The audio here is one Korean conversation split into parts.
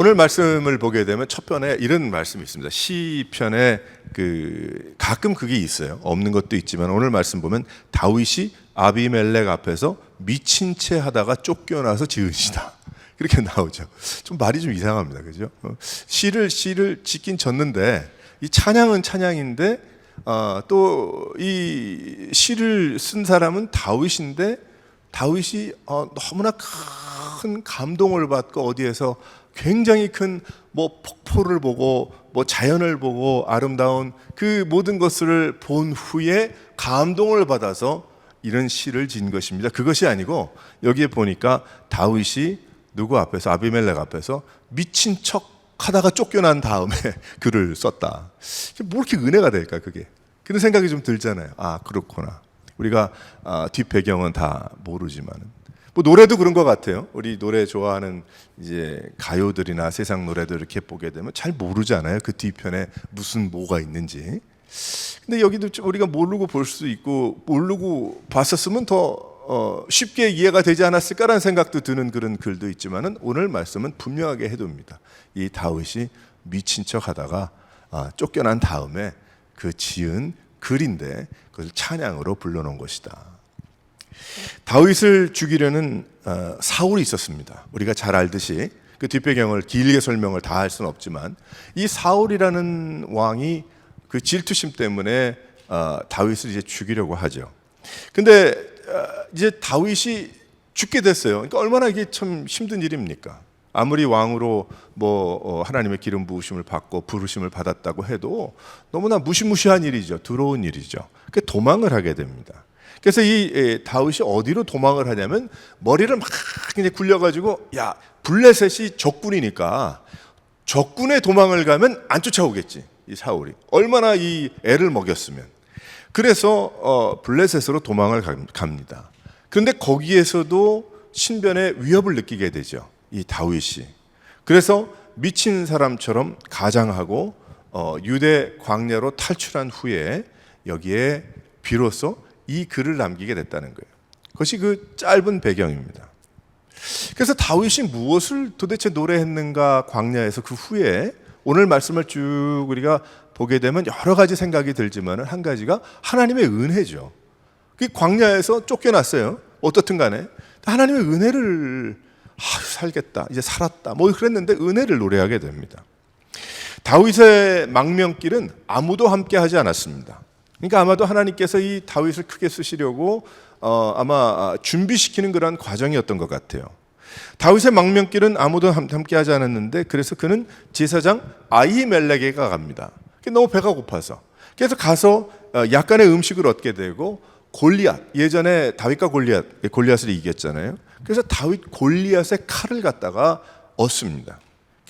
오늘 말씀을 보게 되면 첫 편에 이런 말씀이 있습니다. 시편에 가끔 그게 있어요. 없는 것도 있지만 오늘 말씀 보면 다윗이 아비멜렉 앞에서 미친 채 하다가 쫓겨나서 지은 시다. 그렇게 나오죠. 좀 말이 좀 이상합니다. 그죠? 시를 짓긴 졌는데 이 찬양은 찬양인데 또 이 시를 쓴 사람은 다윗인데 다윗이 너무나 큰 감동을 받고 어디에서 굉장히 큰 폭포를 보고 자연을 보고 아름다운 그 모든 것을 본 후에 감동을 받아서 이런 시를 지은 것입니다. 그것이 아니고 여기에 보니까 다윗이 누구 앞에서 아비멜렉 앞에서 미친 척 하다가 쫓겨난 다음에 글을 썼다. 뭐 이렇게 은혜가 될까 그게? 그런 생각이 좀 들잖아요. 아 그렇구나. 우리가 뒷배경은 다 모르지만은 노래도 그런 것 같아요. 우리 노래 좋아하는 이제 가요들이나 세상 노래들 이렇게 보게 되면 잘 모르잖아요. 그 뒤편에 무슨 뭐가 있는지. 근데 여기도 우리가 모르고 볼 수 있고 모르고 봤었으면 더 쉽게 이해가 되지 않았을까라는 생각도 드는 그런 글도 있지만은 오늘 말씀은 분명하게 해둡니다. 이 다윗이 미친 척하다가 쫓겨난 다음에 그 지은 글인데 그것을 찬양으로 불러놓은 것이다. 다윗을 죽이려는 사울이 있었습니다. 우리가 잘 알듯이 그 뒷배경을 길게 설명을 다 할 수는 없지만 이 사울이라는 왕이 그 질투심 때문에 다윗을 이제 죽이려고 하죠. 근데 이제 다윗이 죽게 됐어요. 그러니까 얼마나 이게 참 힘든 일입니까? 아무리 왕으로 하나님의 기름 부으심을 받고 부르심을 받았다고 해도 너무나 무시무시한 일이죠. 두려운 일이죠. 그 도망을 하게 됩니다. 그래서 이 다윗이 어디로 도망을 하냐면 머리를 막 이제 굴려가지고 블레셋이 적군이니까 적군의 도망을 가면 안 쫓아오겠지. 이 사울이 얼마나 이 애를 먹였으면. 그래서 블레셋으로 도망을 갑니다. 그런데 거기에서도 신변의 위협을 느끼게 되죠. 이 다윗이. 그래서 미친 사람처럼 가장하고 유대 광야로 탈출한 후에 여기에 비로소 이 글을 남기게 됐다는 거예요. 그것이 그 짧은 배경입니다. 그래서 다윗이 무엇을 도대체 노래했는가 광야에서 그 후에 오늘 말씀을 쭉 우리가 보게 되면 여러 가지 생각이 들지만 한 가지가 하나님의 은혜죠. 그 광야에서 쫓겨났어요. 어떻든 간에 하나님의 은혜를 살겠다 이제 살았다 그랬는데 은혜를 노래하게 됩니다. 다윗의 망명길은 아무도 함께 하지 않았습니다. 그러니까 아마도 하나님께서 이 다윗을 크게 쓰시려고 아마 준비시키는 그런 과정이었던 것 같아요. 다윗의 망명길은 아무도 함께 하지 않았는데 그래서 그는 제사장 아히멜렉에게 갑니다. 너무 배가 고파서. 그래서 가서 약간의 음식을 얻게 되고 골리앗, 예전에 다윗과 골리앗을 이겼잖아요. 그래서 다윗 골리앗의 칼을 갖다가 얻습니다.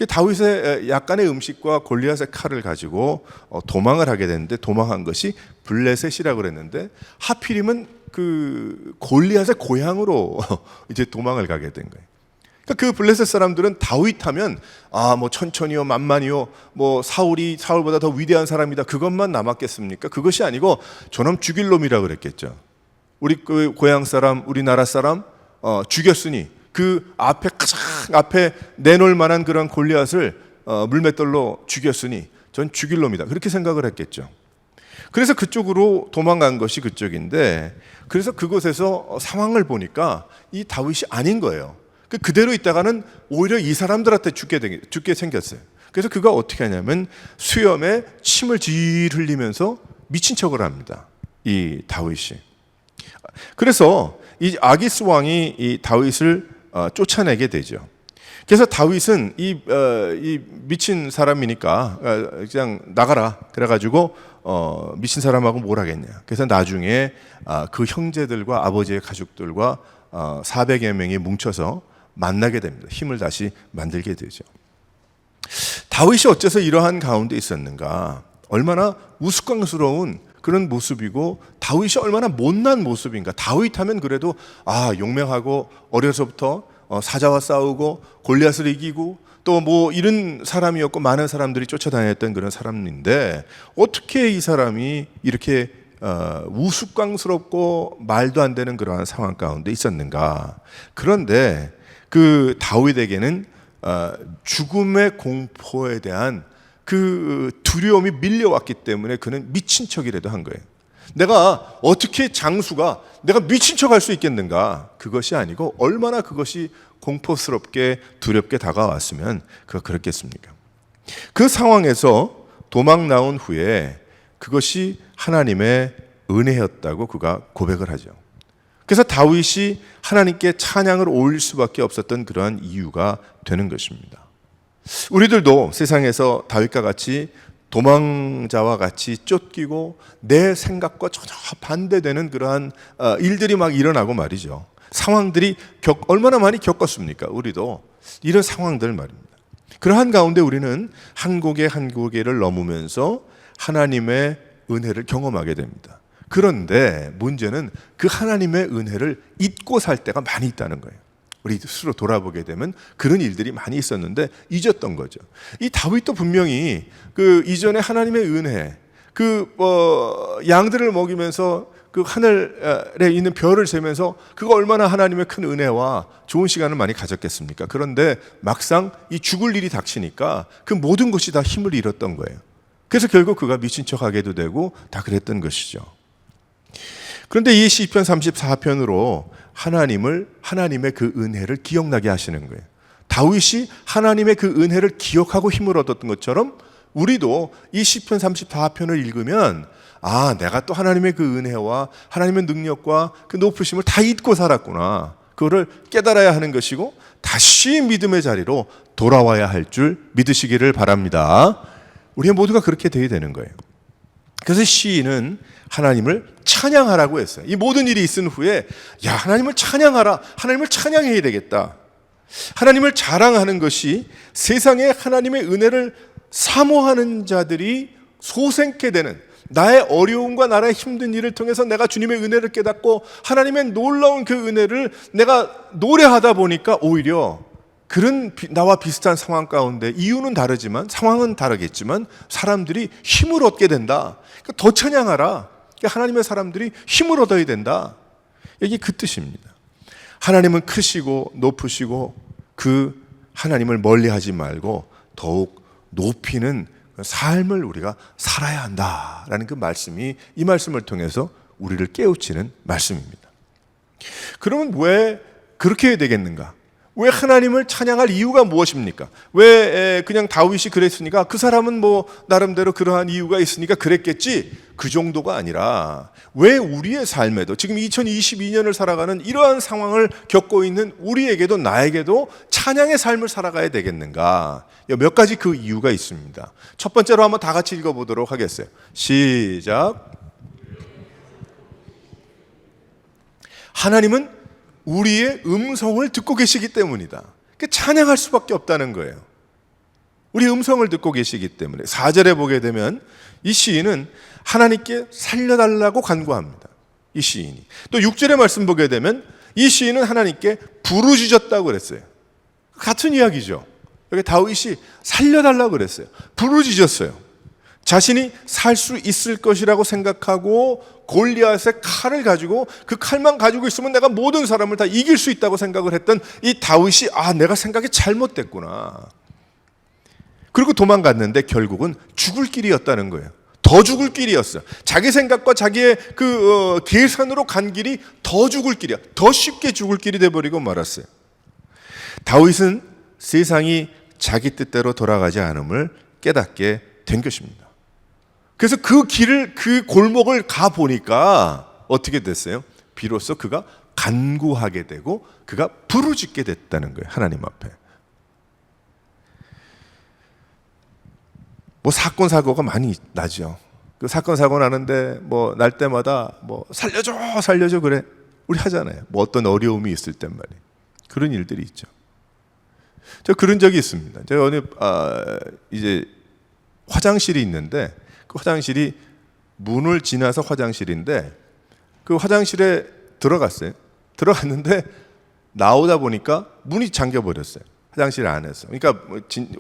다윗의 약간의 음식과 골리앗의 칼을 가지고 도망을 하게 되는데 도망한 것이 블레셋이라고 그랬는데 하필이면 그 골리앗의 고향으로 이제 도망을 가게 된 거예요. 그 블레셋 사람들은 다윗 하면 천천히요 만만히요 사울보다 더 위대한 사람이다 그것만 남았겠습니까? 그것이 아니고 저놈 죽일 놈이라고 그랬겠죠. 우리 그 고향 사람 우리나라 사람 죽였으니 그 가장 앞에 내놓을 만한 그런 골리앗을 물맷돌로 죽였으니 전 죽일 놈이다 그렇게 생각을 했겠죠. 그래서 그쪽으로 도망간 것이 그쪽인데 그래서 그곳에서 상황을 보니까 이 다윗이 아닌 거예요. 그대로 있다가는 오히려 이 사람들한테 죽게 생겼어요. 그래서 그가 어떻게 하냐면 수염에 침을 질 흘리면서 미친 척을 합니다. 이 다윗이. 그래서 이 아기스 왕이 이 다윗을 쫓아내게 되죠. 그래서 다윗은 이 미친 사람이니까 그냥 나가라 그래가지고 미친 사람하고 뭘 하겠냐. 그래서 나중에 그 형제들과 아버지의 가족들과 400여 명이 뭉쳐서 만나게 됩니다. 힘을 다시 만들게 되죠. 다윗이 어째서 이러한 가운데 있었는가? 얼마나 우스꽝스러운 그런 모습이고 다윗이 얼마나 못난 모습인가. 다윗 하면 그래도 용맹하고 어려서부터 사자와 싸우고 골리앗을 이기고 또 이런 사람이었고 많은 사람들이 쫓아다녔던 그런 사람인데 어떻게 이 사람이 이렇게 우스꽝스럽고 말도 안 되는 그러한 상황 가운데 있었는가. 그런데 그 다윗에게는 죽음의 공포에 대한 그 두려움이 밀려왔기 때문에 그는 미친 척이라도 한 거예요. 내가 어떻게 장수가 내가 미친 척 할 수 있겠는가? 그것이 아니고 얼마나 그것이 공포스럽게 두렵게 다가왔으면 그가 그랬겠습니까? 그 상황에서 도망 나온 후에 그것이 하나님의 은혜였다고 그가 고백을 하죠. 그래서 다윗이 하나님께 찬양을 올릴 수밖에 없었던 그러한 이유가 되는 것입니다. 우리들도 세상에서 다윗과 같이 도망자와 같이 쫓기고 내 생각과 전혀 반대되는 그러한 일들이 막 일어나고 말이죠. 상황들이 얼마나 많이 겪었습니까? 우리도 이런 상황들 말입니다. 그러한 가운데 우리는 한 고개 한 고개를 넘으면서 하나님의 은혜를 경험하게 됩니다. 그런데 문제는 그 하나님의 은혜를 잊고 살 때가 많이 있다는 거예요. 우리 스스로 돌아보게 되면 그런 일들이 많이 있었는데 잊었던 거죠. 이 다윗도 분명히 그 이전에 하나님의 은혜, 양들을 먹이면서 그 하늘에 있는 별을 세면서 그거 얼마나 하나님의 큰 은혜와 좋은 시간을 많이 가졌겠습니까? 그런데 막상 이 죽을 일이 닥치니까 그 모든 것이 다 힘을 잃었던 거예요. 그래서 결국 그가 미친 척하게도 되고 다 그랬던 것이죠. 그런데 이 시편 34편으로 하나님의 그 은혜를 기억나게 하시는 거예요. 다윗이 하나님의 그 은혜를 기억하고 힘을 얻었던 것처럼 우리도 이 시편 34편을 읽으면 내가 또 하나님의 그 은혜와 하나님의 능력과 그 높으심을 다 잊고 살았구나. 그거를 깨달아야 하는 것이고 다시 믿음의 자리로 돌아와야 할 줄 믿으시기를 바랍니다. 우리 모두가 그렇게 되어야 되는 거예요. 그래서 시인은 하나님을 찬양하라고 했어요. 이 모든 일이 있은 후에 하나님을 찬양하라. 하나님을 찬양해야 되겠다. 하나님을 자랑하는 것이 세상에 하나님의 은혜를 사모하는 자들이 소생케 되는 나의 어려움과 나의 힘든 일을 통해서 내가 주님의 은혜를 깨닫고 하나님의 놀라운 그 은혜를 내가 노래하다 보니까 오히려 그런 나와 비슷한 상황 가운데 이유는 다르지만 상황은 다르겠지만 사람들이 힘을 얻게 된다. 그러니까 더 찬양하라. 그러니까 하나님의 사람들이 힘을 얻어야 된다. 이게 그 뜻입니다. 하나님은 크시고 높으시고 그 하나님을 멀리하지 말고 더욱 높이는 삶을 우리가 살아야 한다라는 그 말씀이 이 말씀을 통해서 우리를 깨우치는 말씀입니다. 그러면 왜 그렇게 해야 되겠는가? 왜 하나님을 찬양할 이유가 무엇입니까? 왜 그냥 다윗이 그랬으니까 그 사람은 뭐 나름대로 그러한 이유가 있으니까 그랬겠지, 그 정도가 아니라 왜 우리의 삶에도 지금 2022년을 살아가는 이러한 상황을 겪고 있는 우리에게도 나에게도 찬양의 삶을 살아가야 되겠는가? 몇 가지 그 이유가 있습니다. 첫 번째로 한번 다 같이 읽어보도록 하겠어요. 시작. 하나님은 우리의 음성을 듣고 계시기 때문이다. 찬양할 수밖에 없다는 거예요. 우리 음성을 듣고 계시기 때문에. 4절에 보게 되면 이 시인은 하나님께 살려달라고 간구합니다. 이 시인이. 또 6절의 말씀 보게 되면 이 시인은 하나님께 부르짖었다고 그랬어요. 같은 이야기죠. 여기 다윗이 살려달라고 그랬어요. 부르짖었어요. 자신이 살 수 있을 것이라고 생각하고 골리앗의 칼을 가지고 그 칼만 가지고 있으면 내가 모든 사람을 다 이길 수 있다고 생각을 했던 이 다윗이 내가 생각이 잘못됐구나. 그리고 도망갔는데 결국은 죽을 길이었다는 거예요. 더 죽을 길이었어요. 자기 생각과 자기의 그 계산으로 간 길이 더 죽을 길이야. 더 쉽게 죽을 길이 돼버리고 말았어요. 다윗은 세상이 자기 뜻대로 돌아가지 않음을 깨닫게 된 것입니다. 그래서 그 길을, 그 골목을 가 보니까 어떻게 됐어요? 비로소 그가 간구하게 되고 그가 부르짖게 됐다는 거예요. 하나님 앞에. 뭐 사건 사고가 많이 나죠. 그 사건 사고 나는데 뭐 날 때마다 뭐 살려줘 그래. 우리 하잖아요. 뭐 어떤 어려움이 있을 땐 말이에요. 그런 일들이 있죠. 저 그런 적이 있습니다. 제가 어느 이제 화장실이 있는데 그 화장실이 문을 지나서 화장실인데 그 화장실에 들어갔어요. 들어갔는데 나오다 보니까 문이 잠겨 버렸어요. 화장실 안에서. 그러니까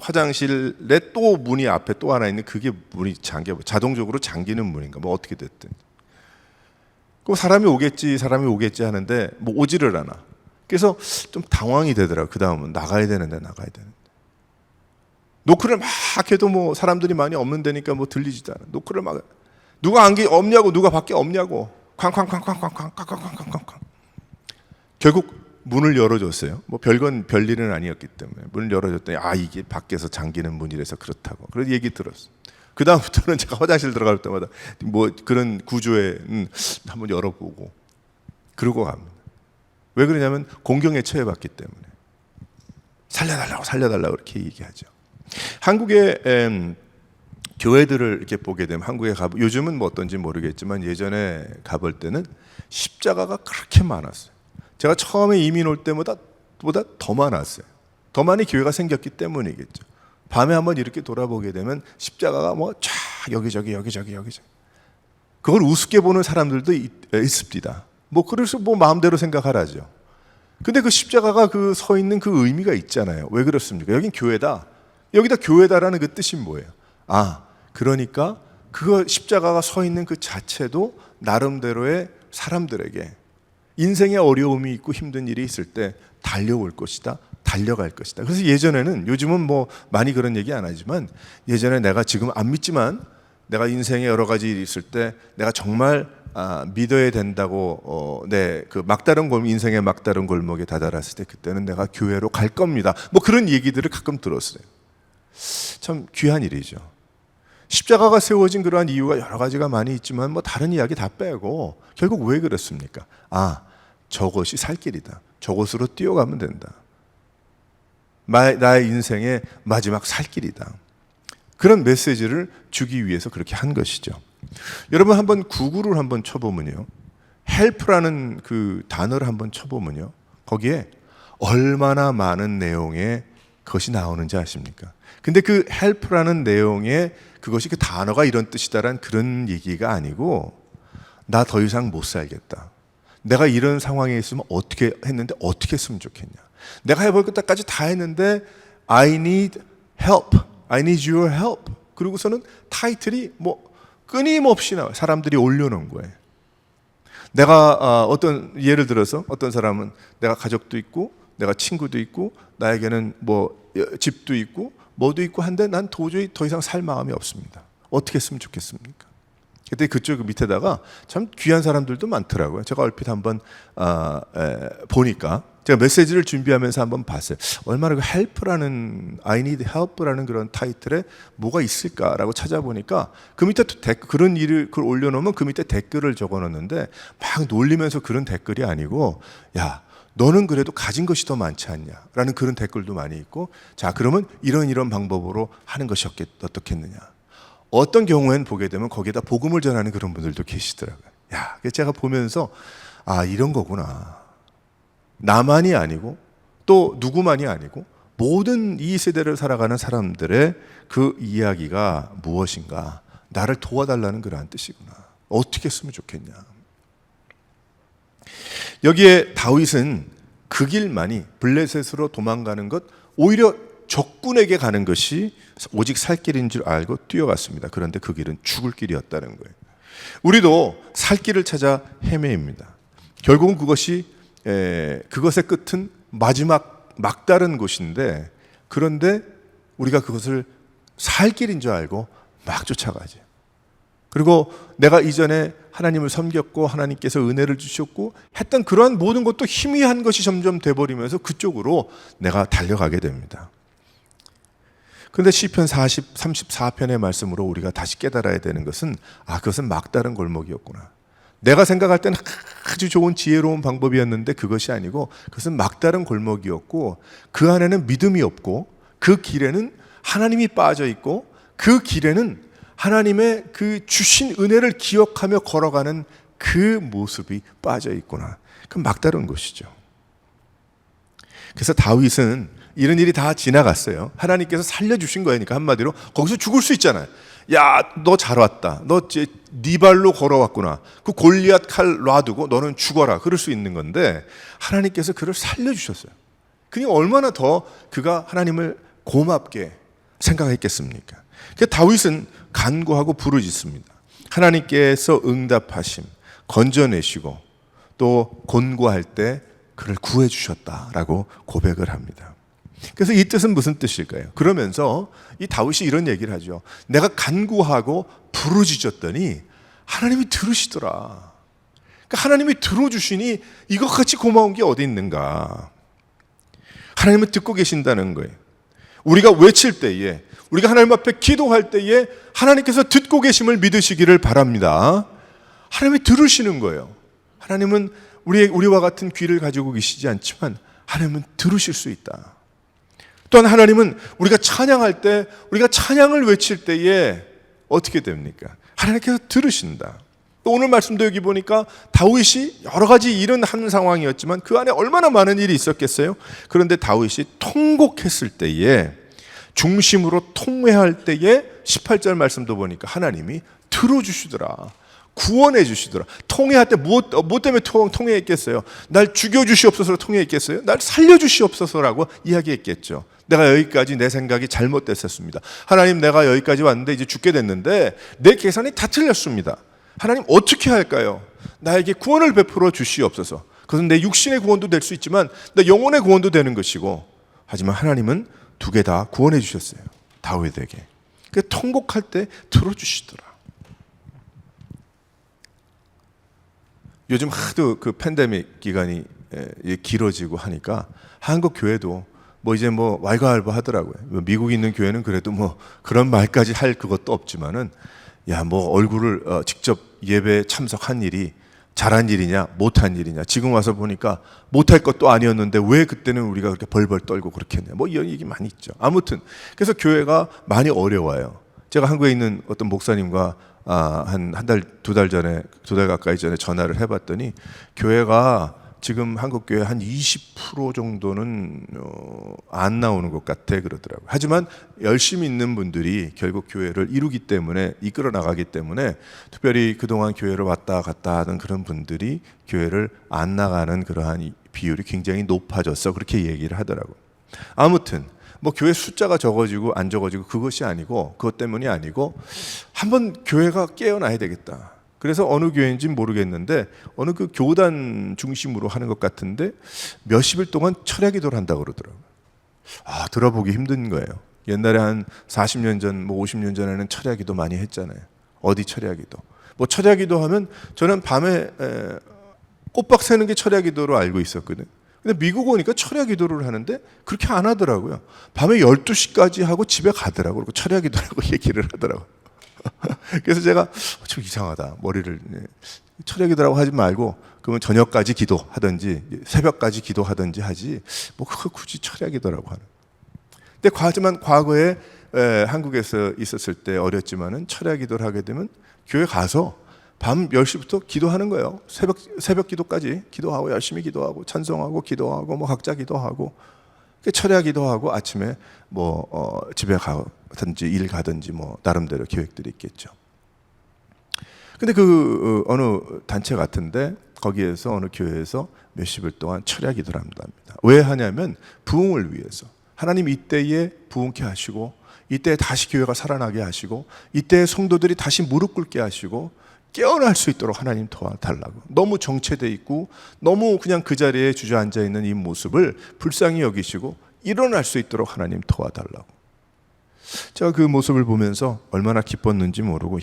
화장실에 또 문이 앞에 또 하나 있는 그게 문이 자동적으로 잠기는 문인가 뭐 어떻게 됐든. 그 사람이 오겠지 하는데 뭐 오지를 않아. 그래서 좀 당황이 되더라고요. 그 다음은 나가야 되는데. 노크를 막 해도 뭐 사람들이 많이 없는 데니까 뭐 들리지도 않아. 노크를 막 누가 안개 없냐고, 누가 밖에 없냐고, 쾅쾅쾅쾅쾅쾅쾅쾅쾅쾅쾅. 결국 문을 열어줬어요. 뭐 별일은 아니었기 때문에 문을 열어줬더니 이게 밖에서 잠기는 문이라서 그렇다고. 그런 얘기 들었어. 그 다음부터는 제가 화장실 들어갈 때마다 뭐 그런 구조에 한번 열어보고 그러고 갑니다. 왜 그러냐면 공경에 처해봤기 때문에. 살려달라고 이렇게 얘기하죠. 한국의 교회들을 이렇게 보게 되면 요즘은 뭐 어떤지 모르겠지만 예전에 가볼 때는 십자가가 그렇게 많았어요. 제가 처음에 이민 올 때보다 더 많았어요. 더 많이 교회가 생겼기 때문이겠죠. 밤에 한번 이렇게 돌아보게 되면 십자가가 뭐 쫙 여기저기. 그걸 우습게 보는 사람들도 있습니다. 뭐 그래서 뭐 마음대로 생각하라죠. 근데 그 십자가가 그 서 있는 그 의미가 있잖아요. 왜 그렇습니까? 여긴 교회다. 여기다 교회다라는 그 뜻이 뭐예요? 그러니까 그 십자가가 서 있는 그 자체도 나름대로의 사람들에게 인생에 어려움이 있고 힘든 일이 있을 때 달려올 것이다. 달려갈 것이다. 그래서 예전에는, 요즘은 뭐 많이 그런 얘기 안 하지만, 예전에 내가 지금 안 믿지만 내가 인생에 여러 가지 일이 있을 때 내가 정말 믿어야 된다고 그 인생의 막다른 골목에 다다랐을 때 그때는 내가 교회로 갈 겁니다. 뭐 그런 얘기들을 가끔 들었어요. 참 귀한 일이죠. 십자가가 세워진 그러한 이유가 여러 가지가 많이 있지만 뭐 다른 이야기 다 빼고 결국 왜 그렇습니까? 저것이 살 길이다. 저것으로 뛰어가면 된다. 나의 인생의 마지막 살 길이다. 그런 메시지를 주기 위해서 그렇게 한 것이죠. 여러분 한번 구글을 한번 쳐보면요, help라는 그 단어를 한번 쳐보면요, 거기에 얼마나 많은 내용의 그것이 나오는지 아십니까? 근데 그 help라는 내용에 그것이 그 단어가 이런 뜻이다라는 그런 얘기가 아니고, 나 더 이상 못 살겠다. 내가 이런 상황에 있으면 어떻게 했는데 어떻게 했으면 좋겠냐. 내가 해볼 것까지 다 했는데 I need help. I need your help. 그리고서는 타이틀이 뭐 끊임없이 나와요. 사람들이 올려놓은 거예요. 내가 예를 들어서 어떤 사람은 내가 가족도 있고 내가 친구도 있고 나에게는 뭐 집도 있고 뭐도 있고 한데 난 도저히 더 이상 살 마음이 없습니다. 어떻게 했으면 좋겠습니까? 그때 그쪽 밑에다가 참 귀한 사람들도 많더라고요. 제가 얼핏 한번 보니까 제가 메시지를 준비하면서 한번 봤어요. 얼마나 그 help라는 I need help라는 그런 타이틀에 뭐가 있을까라고 찾아보니까 그 밑에 그런 일을 그걸 올려놓으면 그 밑에 댓글을 적어놓는데 막 놀리면서 그런 댓글이 아니고, 야 너는 그래도 가진 것이 더 많지 않냐라는 그런 댓글도 많이 있고, 자 그러면 이런 방법으로 하는 것이 어떻겠느냐. 어떤 경우에는 보게 되면 거기에다 복음을 전하는 그런 분들도 계시더라고요. 제가 보면서 이런 거구나. 나만이 아니고 또 누구만이 아니고 모든 이 세대를 살아가는 사람들의 그 이야기가 무엇인가, 나를 도와달라는 그러한 뜻이구나. 어떻게 했으면 좋겠냐. 여기에 다윗은 그 길만이, 블레셋으로 도망가는 것, 오히려 적군에게 가는 것이 오직 살 길인 줄 알고 뛰어갔습니다. 그런데 그 길은 죽을 길이었다는 거예요. 우리도 살 길을 찾아 헤매입니다. 결국은 그것의 끝은 마지막 막다른 곳인데, 그런데 우리가 그것을 살 길인 줄 알고 막 쫓아가죠. 그리고 내가 이전에 하나님을 섬겼고 하나님께서 은혜를 주셨고 했던 그러한 모든 것도 희미한 것이 점점 돼버리면서 그쪽으로 내가 달려가게 됩니다. 그런데 시편 34편의 말씀으로 우리가 다시 깨달아야 되는 것은 그것은 막다른 골목이었구나. 내가 생각할 때는 아주 좋은 지혜로운 방법이었는데 그것이 아니고 그것은 막다른 골목이었고, 그 안에는 믿음이 없고 그 길에는 하나님이 빠져 있고 그 길에는 하나님의 그 주신 은혜를 기억하며 걸어가는 그 모습이 빠져 있구나. 그건 막다른 것이죠. 그래서 다윗은 이런 일이 다 지나갔어요. 하나님께서 살려주신 거니까 한마디로 거기서 죽을 수 있잖아요. 야, 너 잘 왔다. 너 네 발로 걸어왔구나. 그 골리앗 칼 놔두고 너는 죽어라. 그럴 수 있는 건데 하나님께서 그를 살려주셨어요. 그러니까 얼마나 더 그가 하나님을 고맙게 생각했겠습니까? 그래서 다윗은 간구하고 부르짖습니다. 하나님께서 응답하심, 건져내시고 또 곤고할 때 그를 구해주셨다라고 고백을 합니다. 그래서 이 뜻은 무슨 뜻일까요? 그러면서 이 다윗이 이런 얘기를 하죠. 내가 간구하고 부르짖었더니 하나님이 들으시더라. 그러니까 하나님이 들어주시니 이것같이 고마운 게 어디 있는가. 하나님은 듣고 계신다는 거예요. 우리가 외칠 때에, 우리가 하나님 앞에 기도할 때에 하나님께서 듣고 계심을 믿으시기를 바랍니다. 하나님이 들으시는 거예요. 하나님은 우리와 같은 귀를 가지고 계시지 않지만 하나님은 들으실 수 있다. 또한 하나님은 우리가 찬양할 때, 우리가 찬양을 외칠 때에 어떻게 됩니까? 하나님께서 들으신다. 또 오늘 말씀도 여기 보니까 다윗이 여러 가지 일은 한 상황이었지만 그 안에 얼마나 많은 일이 있었겠어요? 그런데 다윗이 통곡했을 때에, 중심으로 통회할 때에 18절 말씀도 보니까 하나님이 들어주시더라. 구원해 주시더라. 통회할 때 뭐 때문에 통회했겠어요? 날 죽여주시옵소서로 통회했겠어요? 날 살려주시옵소서라고 이야기했겠죠. 내가 여기까지 내 생각이 잘못됐었습니다. 하나님, 내가 여기까지 왔는데 이제 죽게 됐는데 내 계산이 다 틀렸습니다. 하나님, 어떻게 할까요? 나에게 구원을 베풀어 주시옵소서. 그것은 내 육신의 구원도 될 수 있지만 내 영혼의 구원도 되는 것이고, 하지만 하나님은 두 개 다 구원해 주셨어요. 다윗에게. 그 통곡할 때 들어주시더라. 요즘 하도 그 팬데믹 기간이 길어지고 하니까 한국 교회도 이제 왈가왈부 하더라고요. 미국에 있는 교회는 그래도 그런 말까지 할 그것도 없지만은, 얼굴을 직접 예배에 참석한 일이 잘한 일이냐 못한 일이냐, 지금 와서 보니까 못할 것도 아니었는데 왜 그때는 우리가 그렇게 벌벌 떨고 그렇게 했냐, 이런 얘기 많이 있죠. 아무튼 그래서 교회가 많이 어려워요. 제가 한국에 있는 어떤 목사님과 한 달, 두 달 가까이 전에 전화를 해봤더니 교회가 지금 한국 교회 한 20% 정도는 안 나오는 것 같아 그러더라고요. 하지만 열심히 있는 분들이 결국 교회를 이루기 때문에, 이끌어 나가기 때문에, 특별히 그동안 교회를 왔다 갔다 하던 그런 분들이 교회를 안 나가는 그러한 비율이 굉장히 높아졌어, 그렇게 얘기를 하더라고요. 아무튼 교회 숫자가 적어지고 안 적어지고 그것이 아니고, 그것 때문이 아니고, 한번 교회가 깨어나야 되겠다. 그래서 어느 교회인지 모르겠는데 어느 그 교단 중심으로 하는 것 같은데 몇십 일 동안 철야 기도를 한다고 그러더라고요. 들어보기 힘든 거예요. 옛날에 한 40년 전, 50년 전에는 철야 기도 많이 했잖아요. 어디 철야 기도? 철야 기도 하면 저는 밤에 꼬박 새는 게 철야 기도로 알고 있었거든요. 근데 미국 오니까 철야 기도를 하는데 그렇게 안 하더라고요. 밤에 12시까지 하고 집에 가더라고요. 그리고 철야 기도라고 얘기를 하더라고요. 그래서 제가 좀 이상하다. 머리를 철야 기도라고 하지 말고 그러면 저녁까지 기도하든지 새벽까지 기도하든지 하지 그거 굳이 철야 기도라고 하는. 근데 하지만 과거에 한국에서 있었을 때 어렸지만은 철야 기도를 하게 되면 교회 가서 밤 10시부터 기도하는 거예요. 새벽 기도까지 기도하고 열심히 기도하고 찬송하고 기도하고 각자 기도하고 철야 기도하고 아침에 집에 가든지 일 가든지 나름대로 계획들이 있겠죠. 근데 어느 단체 같은데 거기에서 어느 교회에서 몇십일 동안 철야 기도를 합니다. 왜 하냐면 부흥을 위해서. 하나님 이때에 부흥케 하시고, 이때에 다시 교회가 살아나게 하시고, 이때에 성도들이 다시 무릎 꿇게 하시고 깨어날 수 있도록 하나님 도와달라고. 너무 정체돼 있고 너무 그냥 그 자리에 주저앉아 있는 이 모습을 불쌍히 여기시고 일어날 수 있도록 하나님 도와달라고. 제가 그 모습을 보면서 얼마나 기뻤는지 모르고,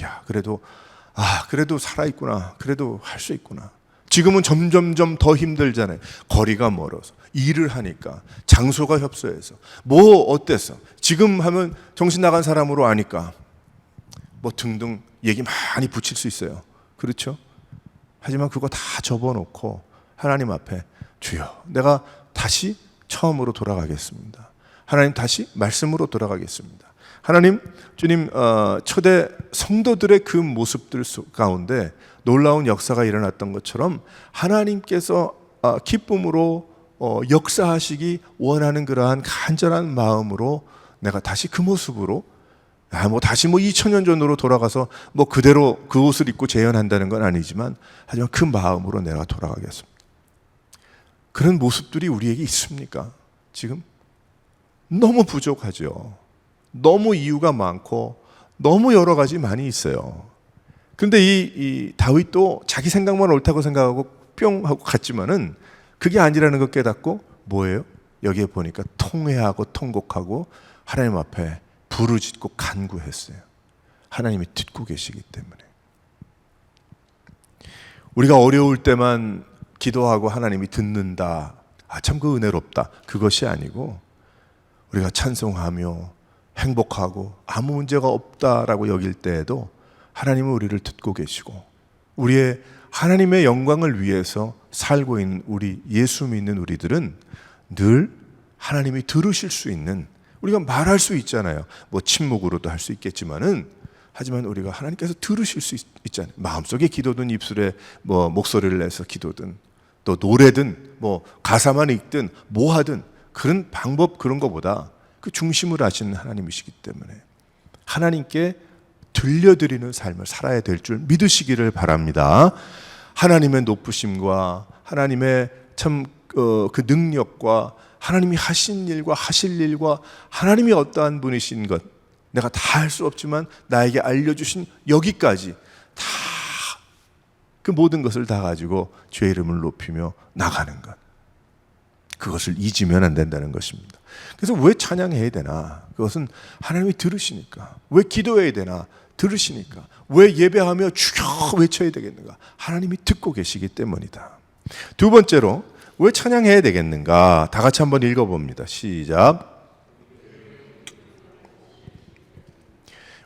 그래도 살아있구나, 그래도 할 수 있구나. 지금은 점점점 더 힘들잖아요. 거리가 멀어서, 일을 하니까, 장소가 협소해서, 어땠어? 지금 하면 정신 나간 사람으로 아니까 등등 얘기 많이 붙일 수 있어요. 그렇죠? 하지만 그거 다 접어놓고 하나님 앞에, 주여, 내가 다시 처음으로 돌아가겠습니다. 하나님, 다시 말씀으로 돌아가겠습니다. 하나님, 주님, 초대 성도들의 그 모습들 가운데 놀라운 역사가 일어났던 것처럼 하나님께서 기쁨으로 역사하시기 원하는 그러한 간절한 마음으로 내가 다시 그 모습으로, 다시 2000년 전으로 돌아가서 그대로 그 옷을 입고 재현한다는 건 아니지만, 하지만 그 마음으로 내가 돌아가겠습니다. 그런 모습들이 우리에게 있습니까? 지금? 너무 부족하죠. 너무 이유가 많고 너무 여러 가지 많이 있어요. 근데 이 다윗도 자기 생각만 옳다고 생각하고 뿅 하고 갔지만은 그게 아니라는 걸 깨닫고 뭐예요? 여기에 보니까 통회하고 통곡하고 하나님 앞에 부르짖고 간구했어요. 하나님이 듣고 계시기 때문에. 우리가 어려울 때만 기도하고 하나님이 듣는다. 참 그 은혜롭다. 그것이 아니고 우리가 찬송하며 행복하고 아무 문제가 없다라고 여길 때에도 하나님은 우리를 듣고 계시고 우리의 하나님의 영광을 위해서 살고 있는 우리 예수 믿는 우리들은 늘 하나님이 들으실 수 있는, 우리가 말할 수 있잖아요. 뭐 침묵으로도 할 수 있겠지만은, 하지만 우리가 하나님께서 들으실 수 있잖아요. 마음속에 기도든 입술에 뭐 목소리를 내서 기도든 또 노래든 뭐 가사만 읽든 뭐 하든 그런 방법, 그런 것보다 그 중심을 아시는 하나님이시기 때문에 하나님께 들려드리는 삶을 살아야 될 줄 믿으시기를 바랍니다. 하나님의 높으심과 하나님의 참 그 능력과 하나님이 하신 일과 하실 일과 하나님이 어떠한 분이신 것, 내가 다 할 수 없지만 나에게 알려주신 여기까지 다 그 모든 것을 다 가지고 주의 이름을 높이며 나가는 것, 그것을 잊으면 안 된다는 것입니다. 그래서 왜 찬양해야 되나? 그것은 하나님이 들으시니까. 왜 기도해야 되나? 들으시니까. 왜 예배하며 주여 외쳐야 되겠는가? 하나님이 듣고 계시기 때문이다. 두 번째로 왜 찬양해야 되겠는가? 다 같이 한번 읽어봅니다. 시작.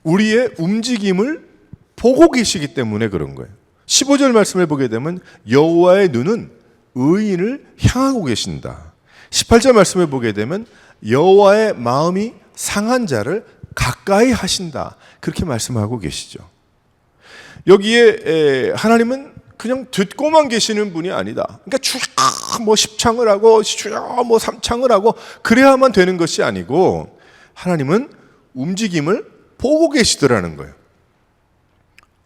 우리의 움직임을 보고 계시기 때문에 그런 거예요. 15절 말씀을 보게 되면 여호와의 눈은 의인을 향하고 계신다. 18절 말씀을 보게 되면 여호와의 마음이 상한 자를 가까이 하신다. 그렇게 말씀하고 계시죠. 여기에 하나님은 그냥 듣고만 계시는 분이 아니다. 그러니까 주여 뭐 10창을 하고 주여 뭐 3창을 하고 그래야만 되는 것이 아니고 하나님은 움직임을 보고 계시더라는 거예요.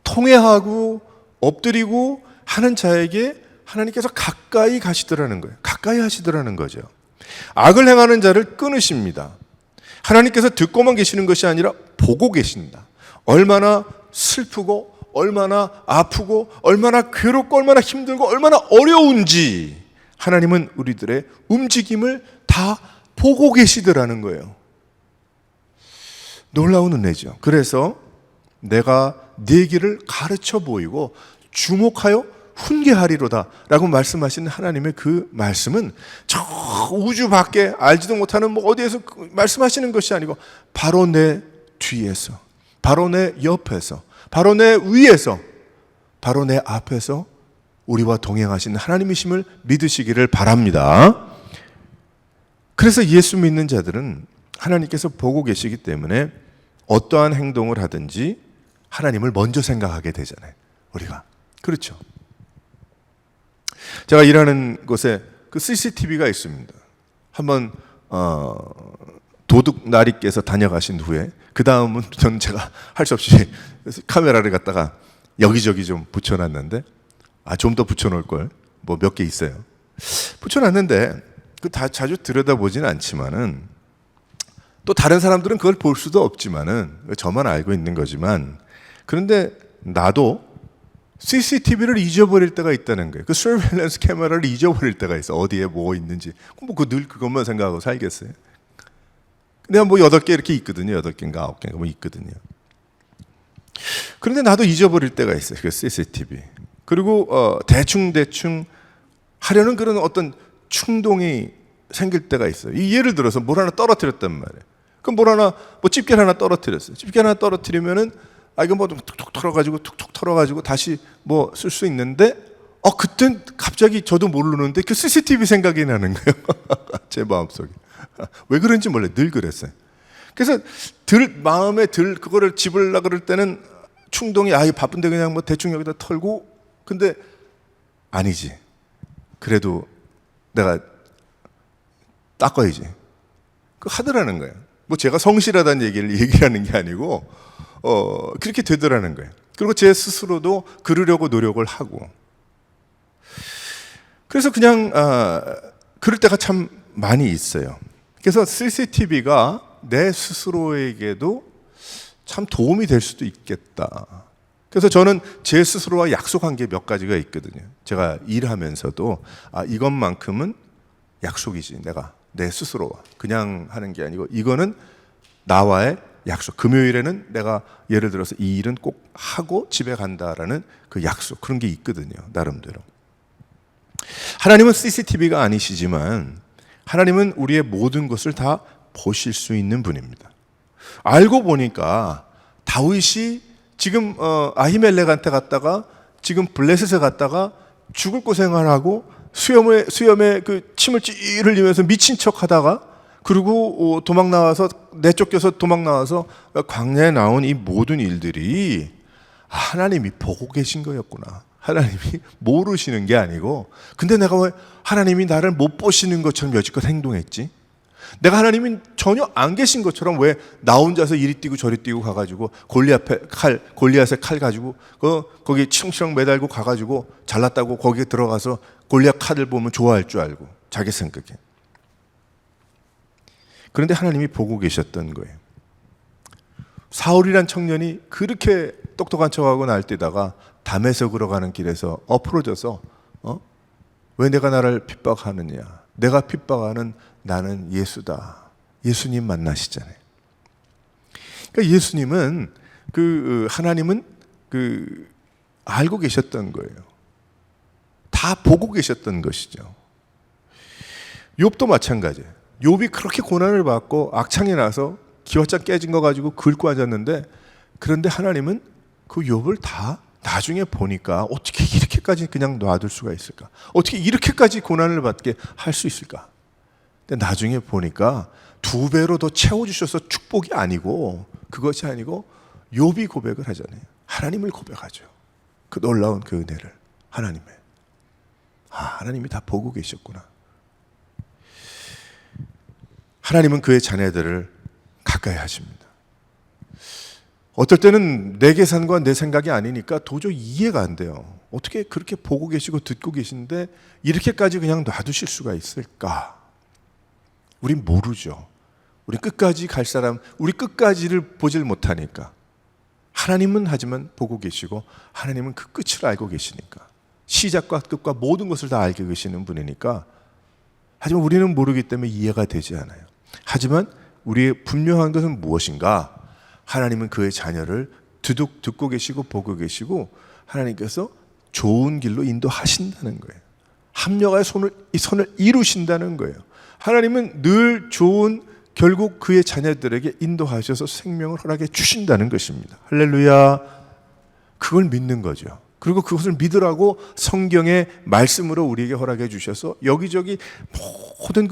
통회하고 엎드리고 하는 자에게 하나님께서 가까이 가시더라는 거예요. 가까이 하시더라는 거죠. 악을 행하는 자를 끊으십니다. 하나님께서 듣고만 계시는 것이 아니라 보고 계신다. 얼마나 슬프고 얼마나 아프고 얼마나 괴롭고 얼마나 힘들고 얼마나 어려운지 하나님은 우리들의 움직임을 다 보고 계시더라는 거예요. 놀라운 은혜죠. 그래서 내가 네 길을 가르쳐 보이고 주목하여 훈계하리로다 라고 말씀하시는 하나님의 그 말씀은 저 우주 밖에 알지도 못하는 뭐 어디에서 말씀하시는 것이 아니고 바로 내 뒤에서, 바로 내 옆에서, 바로 내 위에서, 바로 내 앞에서 우리와 동행하시는 하나님이심을 믿으시기를 바랍니다. 그래서 예수 믿는 자들은 하나님께서 보고 계시기 때문에 어떠한 행동을 하든지 하나님을 먼저 생각하게 되잖아요. 우리가. 그렇죠. 제가 일하는 곳에 그 CCTV가 있습니다. 한번 도둑 나리께서 다녀가신 후에 그 다음은 저는 제가 할 수 없이 카메라를 갖다가 여기저기 좀 붙여놨는데 좀 더 붙여놓을 걸 뭐 몇 개 있어요. 붙여놨는데 그 다 자주 들여다보지는 않지만은 또 다른 사람들은 그걸 볼 수도 없지만은 저만 알고 있는 거지만 그런데 나도 CCTV를 잊어버릴 때가 있다는 거예요. 그 서베일런스 카메라를 잊어버릴 때가 있어. 어디에 뭐 있는지. 뭐 늘 그것만 생각하고 살겠어요. 근데 뭐 8개 이렇게 있거든요. 8개인가 9개인가 뭐 있거든요. 그런데 나도 잊어버릴 때가 있어요. 그 CCTV. 그리고 대충 하려는 그런 어떤 충동이 생길 때가 있어요. 예를 들어서 뭘 하나 떨어뜨렸단 말이에요. 그럼 뭘 하나 뭐 집게 하나 떨어뜨렸어요. 집게 하나 떨어뜨리면은 이거 뭐 툭툭 털어가지고 다시 뭐 쓸 수 있는데 그땐 갑자기 저도 모르는데 그 CCTV 생각이 나는 거예요. 제 마음속에. 왜 그런지 몰라요. 늘 그랬어요. 그래서 마음에 그거를 집으려고 그럴 때는 충동이 바쁜데 그냥 뭐 대충 여기다 털고, 근데 아니지. 그래도 내가 닦아야지. 그 하더라는 거예요. 뭐 제가 성실하다는 얘기를 얘기하는 게 아니고 그렇게 되더라는 거예요. 그리고 제 스스로도 그러려고 노력을 하고. 그래서 그냥 그럴 때가 참 많이 있어요. 그래서 CCTV가 내 스스로에게도 참 도움이 될 수도 있겠다. 그래서 저는 제 스스로와 약속한 게 몇 가지가 있거든요. 제가 일하면서도 이것만큼은 약속이지. 내가 내 스스로와. 그냥 하는 게 아니고 이거는 나와의 약속. 금요일에는 내가 예를 들어서 이 일은 꼭 하고 집에 간다라는 그 약속, 그런 게 있거든요, 나름대로. 하나님은 CCTV가 아니시지만 하나님은 우리의 모든 것을 다 보실 수 있는 분입니다. 알고 보니까 다윗이 지금 아히멜렉한테 갔다가 지금 블레셋에 갔다가 죽을 고생을 하고 수염에 그 침을 찌 흘리면서 미친 척 하다가, 그리고 도망 나와서, 내쫓겨서 도망 나와서 광야에 나온 이 모든 일들이 하나님이 보고 계신 거였구나. 하나님이 모르시는 게 아니고, 근데 내가 왜 하나님이 나를 못 보시는 것처럼 여지껏 행동했지? 내가 하나님이 전혀 안 계신 것처럼 왜 나 혼자서 이리 뛰고 저리 뛰고 가가지고 골리앗의 칼 가지고 거기 치렁치렁 매달고 가가지고 잘났다고 거기에 들어가서 골리앗 칼을 보면 좋아할 줄 알고, 자기 생각에. 그런데 하나님이 보고 계셨던 거예요. 사울이란 청년이 그렇게 똑똑한 척하고 날뛰다가 다메섹으로 가는 길에서 엎으러져서 왜 내가 나를 핍박하느냐, 내가 핍박하는 나는 예수다. 예수님 만나시잖아요. 그러니까 예수님은 하나님은 알고 계셨던 거예요. 다 보고 계셨던 것이죠. 욥도 마찬가지예요. 욥이 그렇게 고난을 받고 악창이 나서 기와짝 깨진 거 가지고 긁고 앉았는데, 그런데 하나님은 그 욥을 다 나중에 보니까 어떻게 이렇게까지 그냥 놔둘 수가 있을까? 어떻게 이렇게까지 고난을 받게 할 수 있을까? 근데 나중에 보니까 2배로 더 채워주셔서 축복이 아니고, 그것이 아니고 욥이 고백을 하잖아요. 하나님을 고백하죠. 그 놀라운 그 은혜를, 하나님의. 하나님이 다 보고 계셨구나. 하나님은 그의 자녀들을 가까이 하십니다. 어떨 때는 내 계산과 내 생각이 아니니까 도저히 이해가 안 돼요. 어떻게 그렇게 보고 계시고 듣고 계신데 이렇게까지 그냥 놔두실 수가 있을까? 우린 모르죠. 우리 끝까지 갈 사람, 우리 끝까지를 보질 못하니까. 하나님은 하지만 보고 계시고, 하나님은 그 끝을 알고 계시니까, 시작과 끝과 모든 것을 다 알고 계시는 분이니까. 하지만 우리는 모르기 때문에 이해가 되지 않아요. 하지만 우리의 분명한 것은 무엇인가? 하나님은 그의 자녀를 듣고 계시고 보고 계시고, 하나님께서 좋은 길로 인도하신다는 거예요. 합력하여 선을 이루신다는 거예요. 하나님은 늘 좋은, 결국 그의 자녀들에게 인도하셔서 생명을 허락해 주신다는 것입니다. 할렐루야. 그걸 믿는 거죠. 그리고 그것을 믿으라고 성경의 말씀으로 우리에게 허락해 주셔서 여기저기 모든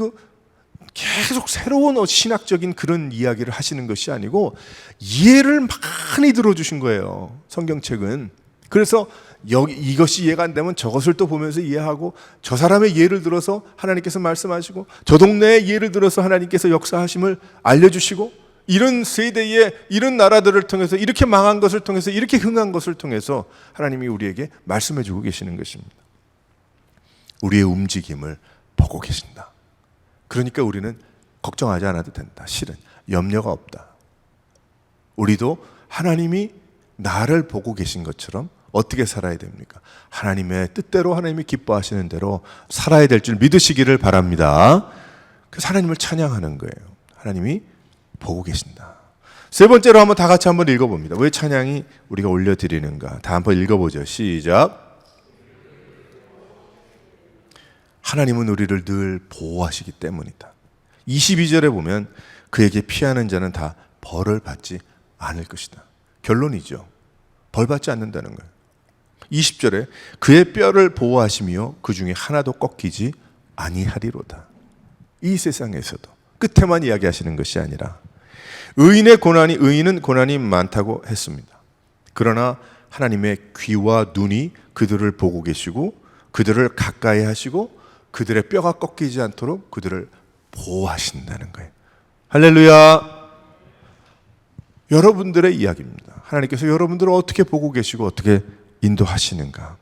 계속 새로운 신학적인 그런 이야기를 하시는 것이 아니고 이해를 많이 들어주신 거예요, 성경책은. 그래서 이것이 이해가 안 되면 저것을 또 보면서 이해하고, 저 사람의 예를 들어서 하나님께서 말씀하시고, 저 동네의 예를 들어서 하나님께서 역사하심을 알려주시고, 이런 세대의 이런 나라들을 통해서, 이렇게 망한 것을 통해서, 이렇게 흥한 것을 통해서 하나님이 우리에게 말씀해 주고 계시는 것입니다. 우리의 움직임을 보고 계신다. 그러니까 우리는 걱정하지 않아도 된다. 실은 염려가 없다. 우리도 하나님이 나를 보고 계신 것처럼 어떻게 살아야 됩니까? 하나님의 뜻대로, 하나님이 기뻐하시는 대로 살아야 될 줄 믿으시기를 바랍니다. 그래서 하나님을 찬양하는 거예요. 하나님이 보고 계신다. 세 번째로 한번 다 같이 한번 읽어봅니다. 왜 찬양이 우리가 올려드리는가? 다 한번 읽어보죠. 시작. 하나님은 우리를 늘 보호하시기 때문이다. 22절에 보면 그에게 피하는 자는 다 벌을 받지 않을 것이다. 결론이죠. 벌 받지 않는다는 거예요. 20절에 그의 뼈를 보호하시며 그 중에 하나도 꺾이지 아니하리로다. 이 세상에서도 끝에만 이야기하시는 것이 아니라 의인은 고난이 많다고 했습니다. 그러나 하나님의 귀와 눈이 그들을 보고 계시고 그들을 가까이 하시고 그들의 뼈가 꺾이지 않도록 그들을 보호하신다는 거예요. 할렐루야. 여러분들의 이야기입니다. 하나님께서 여러분들을 어떻게 보고 계시고 어떻게 인도하시는가.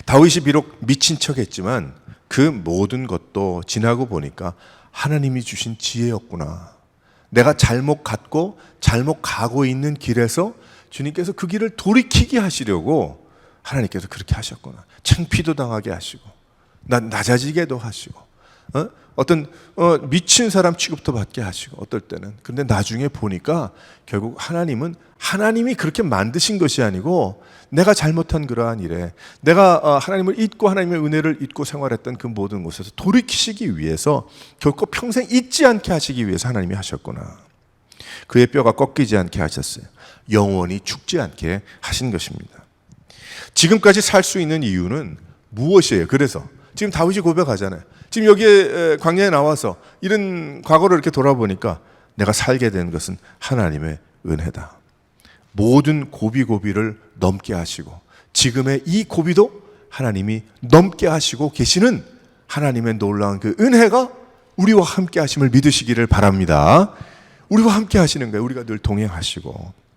다윗이 비록 미친 척했지만 그 모든 것도 지나고 보니까 하나님이 주신 지혜였구나. 내가 잘못 갔고 잘못 가고 있는 길에서 주님께서 그 길을 돌이키게 하시려고 하나님께서 그렇게 하셨구나. 창피도 당하게 하시고 낮아지게도 하시고 어떤 미친 사람 취급도 받게 하시고 어떨 때는. 그런데 나중에 보니까 결국 하나님은 하나님이 그렇게 만드신 것이 아니고 내가 잘못한 그러한 일에 내가 하나님을 잊고 하나님의 은혜를 잊고 생활했던 그 모든 곳에서 돌이키시기 위해서 결코 평생 잊지 않게 하시기 위해서 하나님이 하셨구나. 그의 뼈가 꺾이지 않게 하셨어요. 영원히 죽지 않게 하신 것입니다. 지금까지 살 수 있는 이유는 무엇이에요? 그래서 지금 다윗이 고백하잖아요. 지금 여기에 광야에 나와서 이런 과거를 이렇게 돌아보니까 내가 살게 된 것은 하나님의 은혜다. 모든 고비고비를 넘게 하시고 지금의 이 고비도 하나님이 넘게 하시고 계시는 하나님의 놀라운 그 은혜가 우리와 함께 하심을 믿으시기를 바랍니다. 우리와 함께 하시는 거예요. 우리가 늘 동행하시고.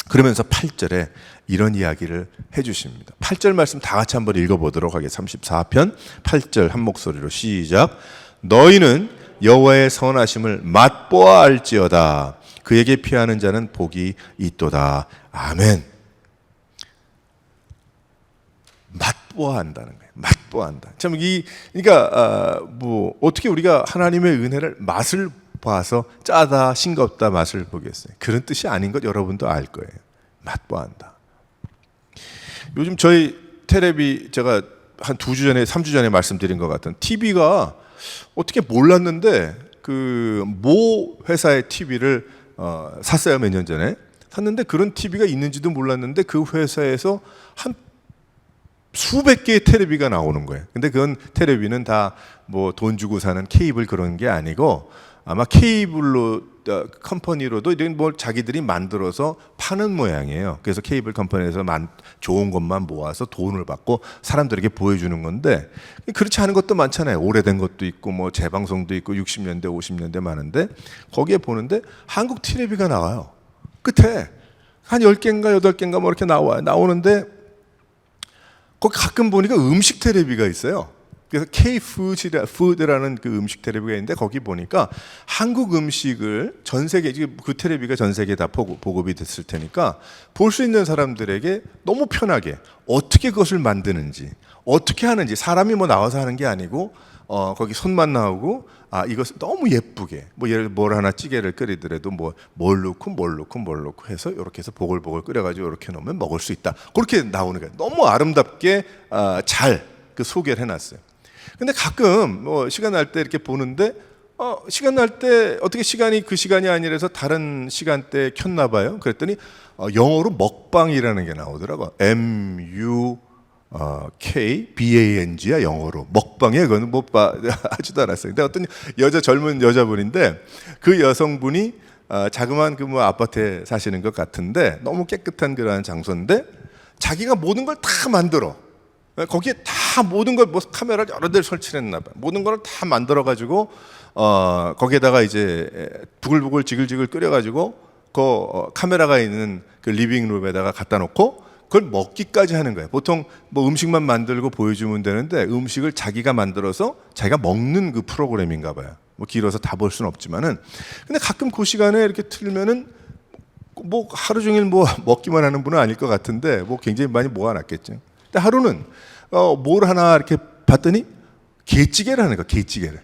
그러면서 8절에 이런 이야기를 해주십니다. 8절 말씀 다 같이 한번 읽어보도록 하겠습니다. 34편 8절 한 목소리로 시작. 너희는 여호와의 선하심을 맛보아 알지어다. 그에게 피하는 자는 복이 있도다. 아멘. 맛보아 한다는 거예요. 맛보아 한다. 참 그러니까 어떻게 우리가 하나님의 은혜를 맛을 봐서 짜다, 싱겁다 맛을 보겠어요. 그런 뜻이 아닌 것 여러분도 알 거예요. 맛보한다. 요즘 저희 텔레비 제가 한 2주 전에 3주 전에 말씀드린 것 같은 TV가 어떻게 몰랐는데 그 모 회사의 TV를 샀어요. 몇 년 전에 샀는데 그런 TV가 있는지도 몰랐는데 그 회사에서 한 수백 개의 텔레비가 나오는 거예요. 근데 그건 텔레비는 다 뭐 돈 주고 사는 케이블 그런 게 아니고 아마 케이블로 컴퍼니로도 이런 뭘 자기들이 만들어서 파는 모양이에요. 그래서 케이블 컴퍼니에서 좋은 것만 모아서 돈을 받고 사람들에게 보여주는 건데 그렇지 않은 것도 많잖아요. 오래된 것도 있고 뭐 재방송도 있고 60년대 50년대 많은데 거기에 보는데 한국 텔레비가 나와요. 끝에 한 10개인가 8개인가 뭐 이렇게 나와요. 나오는데 거기 가끔 보니까 음식 텔레비가 있어요. 그래서 K-푸드라는 그 음식 텔레비가 있는데 거기 보니까 한국 음식을 전 세계, 그 텔레비가 전 세계에 다 보급이 됐을 테니까 볼 수 있는 사람들에게 너무 편하게 어떻게 그것을 만드는지 어떻게 하는지 사람이 뭐 나와서 하는 게 아니고 거기 손만 나오고 이것을 너무 예쁘게 뭐 예를 들어 뭘 하나 찌개를 끓이더라도 뭘 넣고 해서 이렇게 해서 보글보글 끓여가지고 이렇게 넣으면 먹을 수 있다. 그렇게 나오는 거예요. 너무 아름답게 잘 그 소개를 해놨어요. 근데 가끔 뭐 시간 날 때 이렇게 보는데 시간 날 때 어떻게 시간이 그 시간이 아니라서 다른 시간대에 켰나 봐요. 그랬더니 영어로 먹방이라는 게 나오더라고. MUKBANG야 영어로 먹방이에요. 그거는 못 하지도 않았어요. 근데 어떤 젊은 여자분인데 그 여성분이 자그마한 그 뭐 아파트에 사시는 것 같은데 너무 깨끗한 그러한 장소인데 자기가 모든 걸 다 만들어. 거기에 다 모든 걸 뭐 카메라를 여러 대를 설치를 했나 봐요. 모든 걸 다 만들어 가지고 거기에다가 이제 부글부글 지글지글 끓여 가지고 그 카메라가 있는 그 리빙룸에다가 갖다 놓고 그걸 먹기까지 하는 거예요. 보통 뭐 음식만 만들고 보여주면 되는데 음식을 자기가 만들어서 자기가 먹는 그 프로그램인가 봐요. 뭐 길어서 다 볼 수는 없지만은 근데 가끔 그 시간에 이렇게 틀면은 뭐 하루 종일 뭐 먹기만 하는 분은 아닐 것 같은데 뭐 굉장히 많이 모아놨겠죠. 근데 하루는 뭘 하나 이렇게 봤더니 게찌개를 하는 거야. 게찌개를.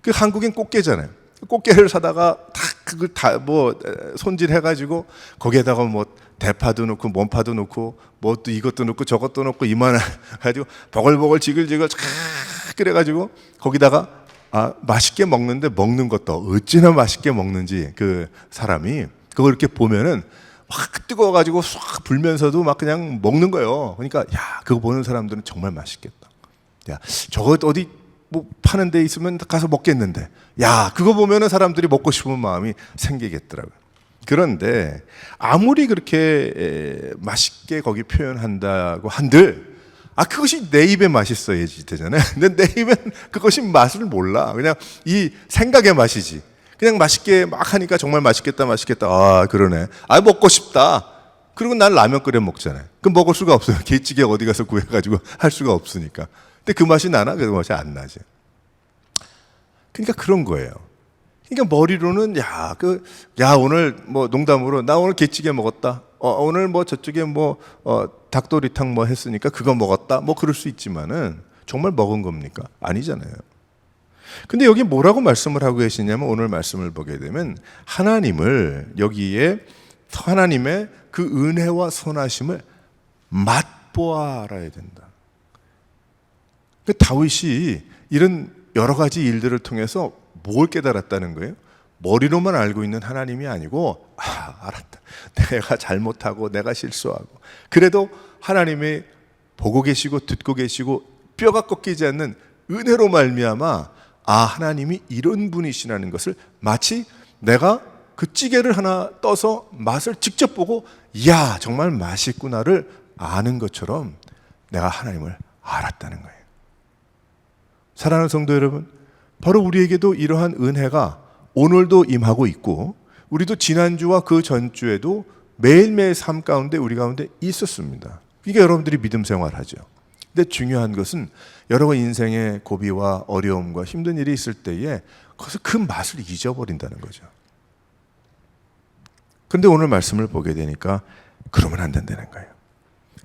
그 한국엔 꽃게잖아요. 꽃게를 사다가 그걸 다 뭐 손질해가지고 거기에다가 뭐 대파도 넣고 몸파도 넣고 뭐 또 이것도 넣고 저것도 넣고 이만한 가지고 버글버글 지글지글 쫙 끓여가지고 거기다가 맛있게 먹는데 먹는 것도 어찌나 맛있게 먹는지 그 사람이 그걸 이렇게 보면은 확 뜨거워가지고 싹 불면서도 막 그냥 먹는 거예요. 그러니까 야 그거 보는 사람들은 정말 맛있겠다. 야 저거 어디 뭐 파는 데 있으면 가서 먹겠는데 야 그거 보면은 사람들이 먹고 싶은 마음이 생기겠더라고요. 그런데 아무리 그렇게 맛있게 거기 표현한다고 한들 그것이 내 입에 맛있어야지 되잖아요. 근데 내 입엔 그것이 맛을 몰라. 그냥 이 생각의 맛이지. 그냥 맛있게 막 하니까 정말 맛있겠다. 그러네. 먹고 싶다. 그리고 난 라면 끓여 먹잖아요. 그럼 먹을 수가 없어요. 게찌개 어디 가서 구해가지고 할 수가 없으니까. 근데 그 맛이 나나? 그 맛이 안 나지. 그러니까 그런 거예요. 그러니까 머리로는 오늘 뭐 농담으로 나 오늘 게찌개 먹었다. 오늘 뭐 저쪽에 뭐 닭도리탕 뭐 했으니까 그거 먹었다. 뭐 그럴 수 있지만은 정말 먹은 겁니까? 아니잖아요. 근데 여기 뭐라고 말씀을 하고 계시냐면 오늘 말씀을 보게 되면 하나님을 여기에 하나님의 그 은혜와 선하심을 맛보아 알아야 된다. 다윗이 이런 여러 가지 일들을 통해서 뭘 깨달았다는 거예요? 머리로만 알고 있는 하나님이 아니고 알았다. 내가 잘못하고 내가 실수하고 그래도 하나님이 보고 계시고 듣고 계시고 뼈가 꺾이지 않는 은혜로 말미암아 하나님이 이런 분이시라는 것을 마치 내가 그 찌개를 하나 떠서 맛을 직접 보고 이야 정말 맛있구나를 아는 것처럼 내가 하나님을 알았다는 거예요. 사랑하는 성도 여러분, 바로 우리에게도 이러한 은혜가 오늘도 임하고 있고 우리도 지난주와 그 전주에도 매일매일 삶 가운데 우리 가운데 있었습니다. 이게 여러분들이 믿음 생활하죠. 근데 중요한 것은 여러분 인생의 고비와 어려움과 힘든 일이 있을 때에 거기서 그 맛을 잊어버린다는 거죠. 그런데 오늘 말씀을 보게 되니까 그러면 안 된다는 거예요.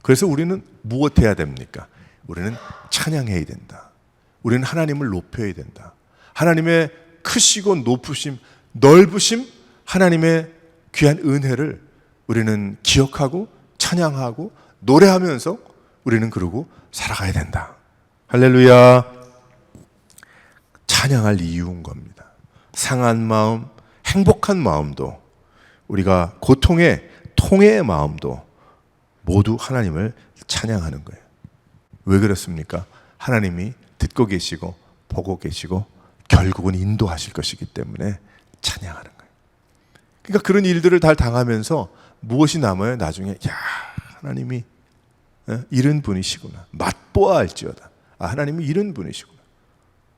그래서 우리는 무엇 해야 됩니까? 우리는 찬양해야 된다. 우리는 하나님을 높여야 된다. 하나님의 크시고 높으심, 넓으심, 하나님의 귀한 은혜를 우리는 기억하고 찬양하고 노래하면서 우리는 그러고 살아가야 된다. 할렐루야. 찬양할 이유인 겁니다. 상한 마음, 행복한 마음도 우리가 고통의 통해의 마음도 모두 하나님을 찬양하는 거예요. 왜 그렇습니까? 하나님이 듣고 계시고 보고 계시고 결국은 인도하실 것이기 때문에 찬양하는 거예요. 그러니까 그런 일들을 다 당하면서 무엇이 남아요? 나중에 하나님이 이런 분이시구나. 맛보아 알지어다. 하나님이 이런 분이시구나.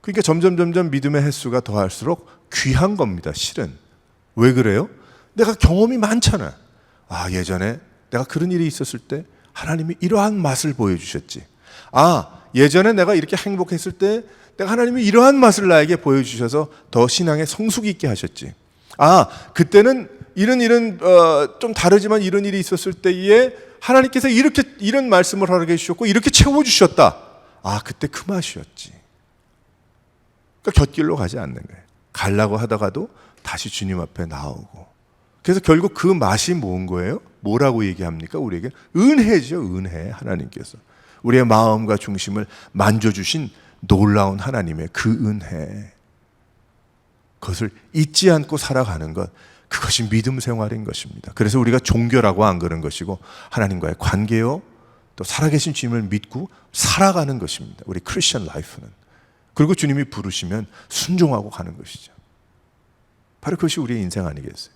그러니까 점점 믿음의 횟수가 더할수록 귀한 겁니다. 실은. 왜 그래요? 내가 경험이 많잖아. 예전에 내가 그런 일이 있었을 때 하나님이 이러한 맛을 보여주셨지. 예전에 내가 이렇게 행복했을 때 내가 하나님이 이러한 맛을 나에게 보여주셔서 더 신앙에 성숙이 있게 하셨지. 그때는 이런 좀 다르지만 이런 일이 있었을 때에 하나님께서 이런 말씀을 하게 해주셨고 이렇게 채워주셨다. 그때 그 맛이었지. 그러니까 곁길로 가지 않는 거예요. 가려고 하다가도 다시 주님 앞에 나오고. 그래서 결국 그 맛이 뭔 거예요? 뭐라고 얘기합니까? 우리에게 은혜죠. 은혜. 하나님께서 우리의 마음과 중심을 만져주신 놀라운 하나님의 그 은혜, 그것을 잊지 않고 살아가는 것, 그것이 믿음 생활인 것입니다. 그래서 우리가 종교라고 안 그런 것이고 하나님과의 관계요, 또 살아계신 주님을 믿고 살아가는 것입니다. 우리 크리스천 라이프는. 그리고 주님이 부르시면 순종하고 가는 것이죠. 바로 그것이 우리의 인생 아니겠어요?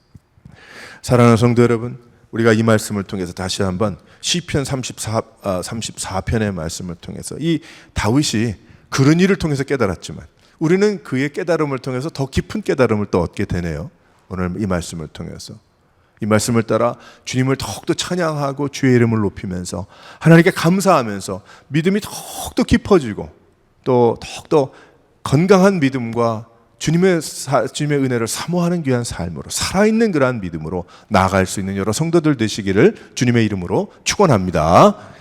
사랑하는 성도 여러분, 우리가 이 말씀을 통해서 다시 한번 시편 34편의 말씀을 통해서 이 다윗이 그런 일을 통해서 깨달았지만 우리는 그의 깨달음을 통해서 더 깊은 깨달음을 또 얻게 되네요. 오늘 이 말씀을 통해서 이 말씀을 따라 주님을 더욱더 찬양하고 주의 이름을 높이면서 하나님께 감사하면서 믿음이 더욱더 깊어지고 또 더욱더 건강한 믿음과 주님의 은혜를 사모하는 귀한 삶으로 살아있는 그러한 믿음으로 나아갈 수 있는 여러 성도들 되시기를 주님의 이름으로 축원합니다.